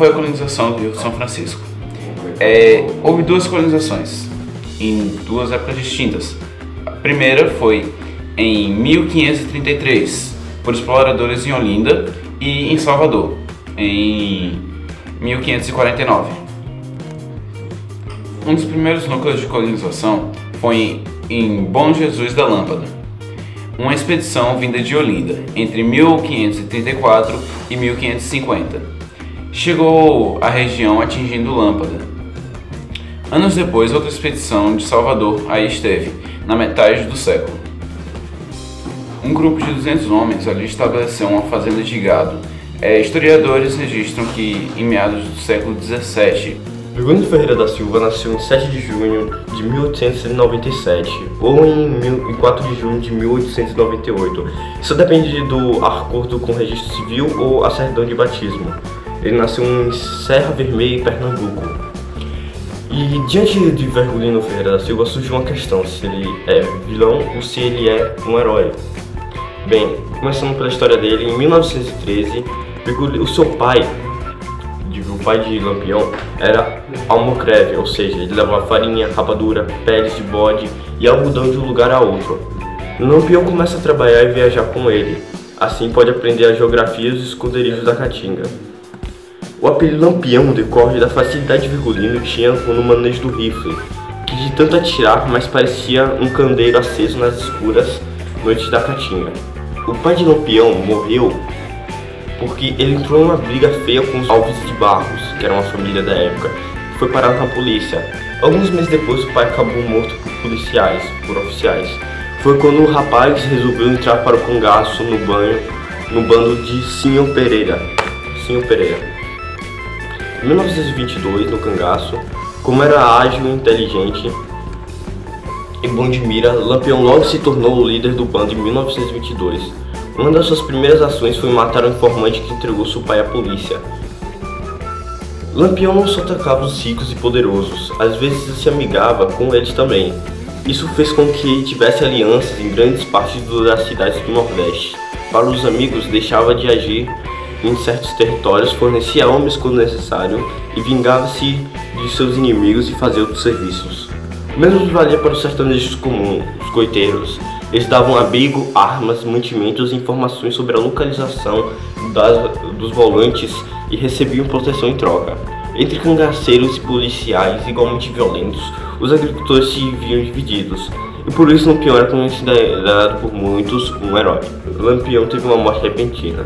foi a colonização do Rio São Francisco? Houve duas colonizações, em duas épocas distintas. A primeira foi em 1533, por exploradores em Olinda, e em Salvador, em 1549. Um dos primeiros núcleos de colonização foi em Bom Jesus da Lâmpada, uma expedição vinda de Olinda, entre 1534 e 1550. Chegou à região atingindo Lâmpada. Anos depois, outra expedição de Salvador aí esteve, na metade do século. Um grupo de 200 homens ali estabeleceu uma fazenda de gado. Historiadores registram que, em meados do século XVII, Virgulino Ferreira da Silva nasceu em 7 de junho de 1897 ou em 4 de junho de 1898. Isso depende do acordo com o registro civil ou a certidão de batismo. Ele nasceu em Serra Vermelha, Pernambuco. E diante de Virgulino Ferreira da Silva surge uma questão: se ele é vilão ou se ele é um herói. Bem, começando pela história dele, em 1913, o seu pai, o pai de Lampião, era almocreve, ou seja, ele levava farinha, rapadura, peles de bode e algodão de um lugar a outro. Lampião começa a trabalhar e viajar com ele, assim pode aprender a geografia e os esconderijos da Caatinga. O apelido Lampião decorre da facilidade que Virgulino tinha no manejo do rifle, que de tanto atirar mais parecia um candeeiro aceso nas escuras noites da Caatinga. O pai de Lampião morreu porque ele entrou numa briga feia com os Alves de Barros, que era uma família da época, e foi parar na polícia. Alguns meses depois, o pai acabou morto por oficiais. Foi quando o rapaz resolveu entrar para o cangaço no bando de Sinhão Pereira. Em 1922, no cangaço, como era ágil e inteligente e bom de mira, Lampião logo se tornou o líder do bando em 1922. Uma das suas primeiras ações foi matar um informante que entregou seu pai à polícia. Lampião não só atacava os ricos e poderosos, às vezes se amigava com eles também. Isso fez com que tivesse alianças em grandes partes das cidades do Nordeste. Para os amigos, deixava de agir em certos territórios, fornecia homens quando necessário e vingava-se de seus inimigos e fazia outros serviços. O mesmo valia para os sertanejos comuns, os coiteiros. Eles davam abrigo, armas, mantimentos e informações sobre a localização dos volantes e recebiam proteção em troca. Entre cangaceiros e policiais igualmente violentos, os agricultores se viam divididos, e por isso Lampião era considerado por muitos um herói. Lampião teve uma morte repentina.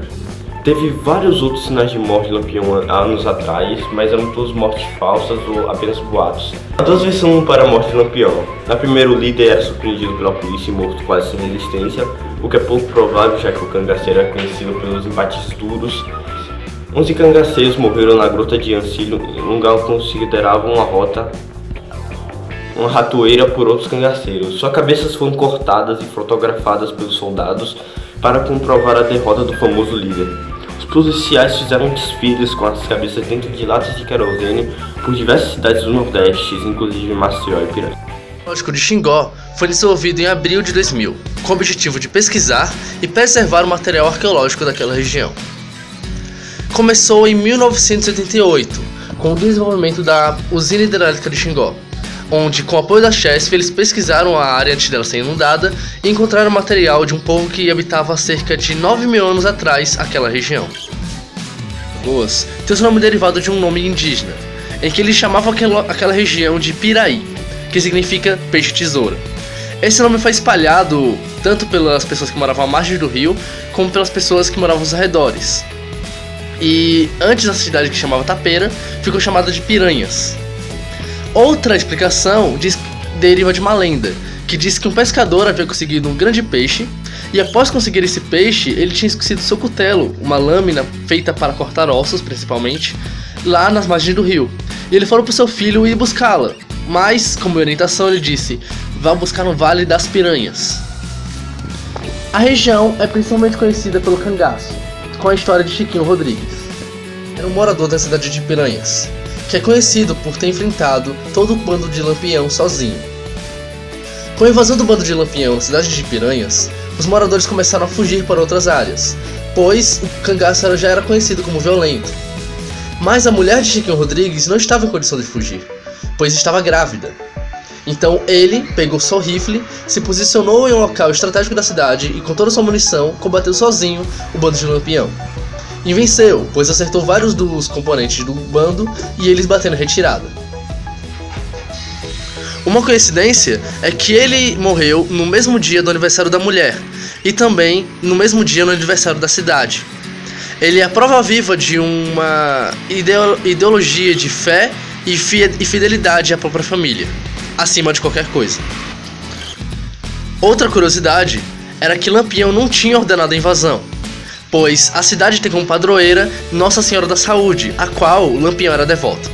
Teve vários outros sinais de morte de Lampião anos atrás, mas eram todas mortes falsas ou apenas boatos. Há duas versões para a morte de Lampião. Na primeira, o líder era surpreendido pela polícia e morto quase sem resistência, o que é pouco provável, já que o cangaceiro é conhecido pelos embates duros. 11 cangaceiros morreram na Grota de Ancílio, em um lugar que consideravam uma ratoeira por outros cangaceiros. Suas cabeças foram cortadas e fotografadas pelos soldados para comprovar a derrota do famoso líder. Os policiais fizeram desfiles com as cabeças dentro de latas de querosene por diversas cidades do Nordeste, inclusive Maceió e Piranha. O Zoológico de Xingó foi desenvolvido em abril de 2000, com o objetivo de pesquisar e preservar o material arqueológico daquela região. Começou em 1988, com o desenvolvimento da usina hidrelétrica de Xingó, onde, com o apoio da Chesf, eles pesquisaram a área antes dela ser inundada e encontraram material de um povo que habitava há cerca de 9 mil anos atrás aquela região. Lagoas tem seu nome derivado de um nome indígena, em que eles chamavam aquela região de Piraí, que significa peixe-tesoura. Esse nome foi espalhado tanto pelas pessoas que moravam à margem do rio, como pelas pessoas que moravam aos arredores. E antes a cidade, que chamava Tapeira, ficou chamada de Piranhas. Outra explicação deriva de uma lenda, que diz que um pescador havia conseguido um grande peixe, e após conseguir esse peixe, ele tinha esquecido seu cutelo, uma lâmina feita para cortar ossos, principalmente, lá nas margens do rio. E ele falou para o seu filho ir buscá-la, mas, como orientação, ele disse: vá buscar no Vale das Piranhas. A região é principalmente conhecida pelo cangaço, com a história de Chiquinho Rodrigues. Era um morador da cidade de Piranhas, que é conhecido por ter enfrentado todo o bando de Lampião sozinho. Com a invasão do bando de Lampião na cidade de Piranhas, os moradores começaram a fugir para outras áreas, pois o cangaço já era conhecido como violento. Mas a mulher de Chiquinho Rodrigues não estava em condição de fugir, pois estava grávida. Então ele pegou seu rifle, se posicionou em um local estratégico da cidade e com toda sua munição combateu sozinho o bando de Lampião. E venceu, pois acertou vários dos componentes do bando e eles bateram em retirada. Uma coincidência é que ele morreu no mesmo dia do aniversário da mulher e também no mesmo dia no aniversário da cidade. Ele é a prova viva de uma ideologia de fé e fidelidade à própria família, acima de qualquer coisa. Outra curiosidade era que Lampião não tinha ordenado a invasão, pois a cidade tem como padroeira Nossa Senhora da Saúde, a qual Lampião era devoto.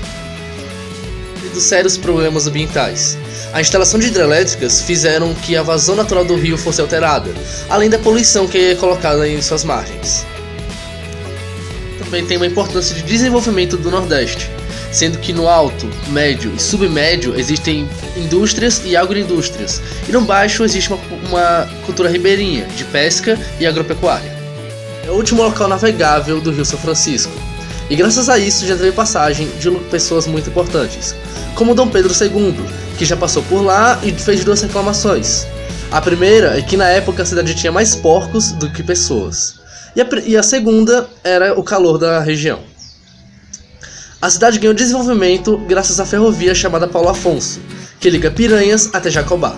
Dos sérios problemas ambientais. A instalação de hidrelétricas fizeram que a vazão natural do rio fosse alterada, além da poluição que é colocada em suas margens. Também tem uma importância de desenvolvimento do Nordeste, sendo que no alto, médio e submédio existem indústrias e agroindústrias, e no baixo existe uma cultura ribeirinha, de pesca e agropecuária. É o último local navegável do Rio São Francisco, e graças a isso já teve passagem de pessoas muito importantes, como Dom Pedro II, que já passou por lá e fez duas reclamações. A primeira é que na época a cidade tinha mais porcos do que pessoas, e a segunda era o calor da região. A cidade ganhou desenvolvimento graças à ferrovia chamada Paulo Afonso, que liga Piranhas até Jacobá.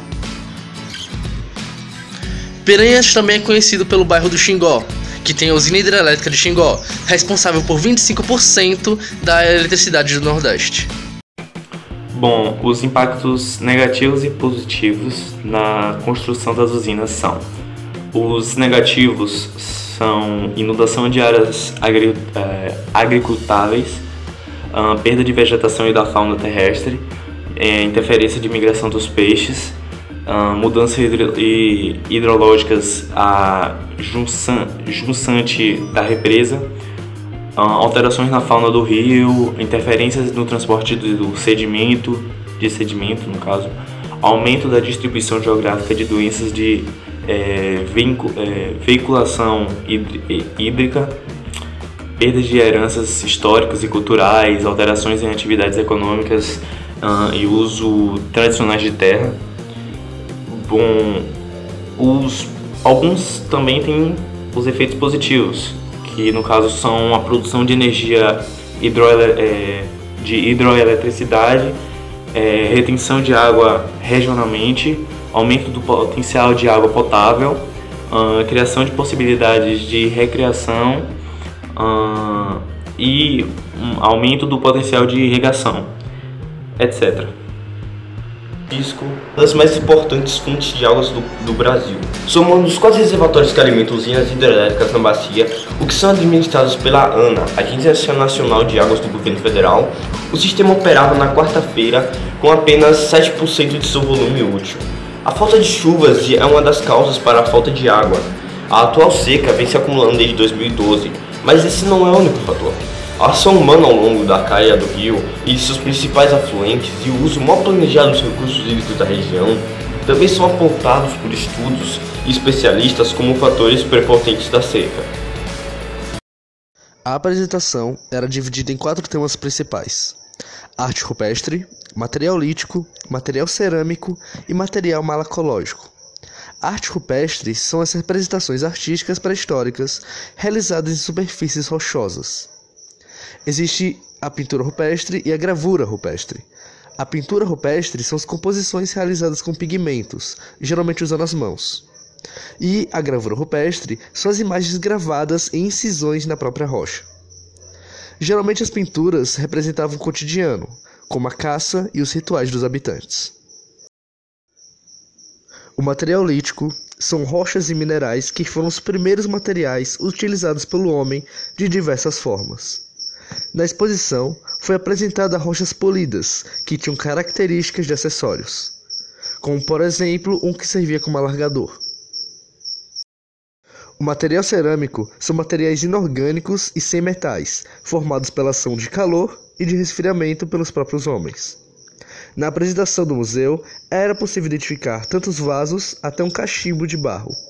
Piranhas também é conhecido pelo bairro do Xingó, que tem a usina hidrelétrica de Xingó, responsável por 25% da eletricidade do Nordeste. Bom, os impactos negativos e positivos na construção das usinas são: os negativos são inundação de áreas agricultáveis, perda de vegetação e da fauna terrestre, interferência de migração dos peixes, mudanças hidrológicas, a junçante da represa, alterações na fauna do rio, interferências no transporte do sedimento, no caso, aumento da distribuição geográfica de doenças de veiculação hídrica, perdas de heranças históricas e culturais, alterações em atividades econômicas e uso tradicionais de terra. Bom, alguns também têm os efeitos positivos, que no caso são a produção de energia de hidroeletricidade, retenção de água regionalmente, aumento do potencial de água potável, criação de possibilidades de recreação e aumento do potencial de irrigação, etc. Uma das mais importantes fontes de águas do Brasil. Somando os 4 reservatórios que alimentam usinas hidrelétricas na bacia, o que são administrados pela ANA, Agência Nacional de Águas do Governo Federal, o sistema operava na quarta-feira com apenas 7% de seu volume útil. A falta de chuvas é uma das causas para a falta de água. A atual seca vem se acumulando desde 2012, mas esse não é o único fator. A ação humana ao longo da caia do rio e seus principais afluentes e o uso mal planejado dos recursos hídricos da região também são apontados por estudos e especialistas como fatores prepotentes da seca. A apresentação era dividida em 4 temas principais: arte rupestre, material lítico, material cerâmico e material malacológico. A arte rupestre são as representações artísticas pré-históricas realizadas em superfícies rochosas. Existe a pintura rupestre e a gravura rupestre. A pintura rupestre são as composições realizadas com pigmentos, geralmente usando as mãos. E a gravura rupestre são as imagens gravadas em incisões na própria rocha. Geralmente as pinturas representavam o cotidiano, como a caça e os rituais dos habitantes. O material lítico são rochas e minerais que foram os primeiros materiais utilizados pelo homem de diversas formas. Na exposição, foi apresentada rochas polidas, que tinham características de acessórios, como por exemplo um que servia como alargador. O material cerâmico são materiais inorgânicos e sem metais, formados pela ação de calor e de resfriamento pelos próprios homens. Na apresentação do museu, era possível identificar tanto os vasos até um cachimbo de barro.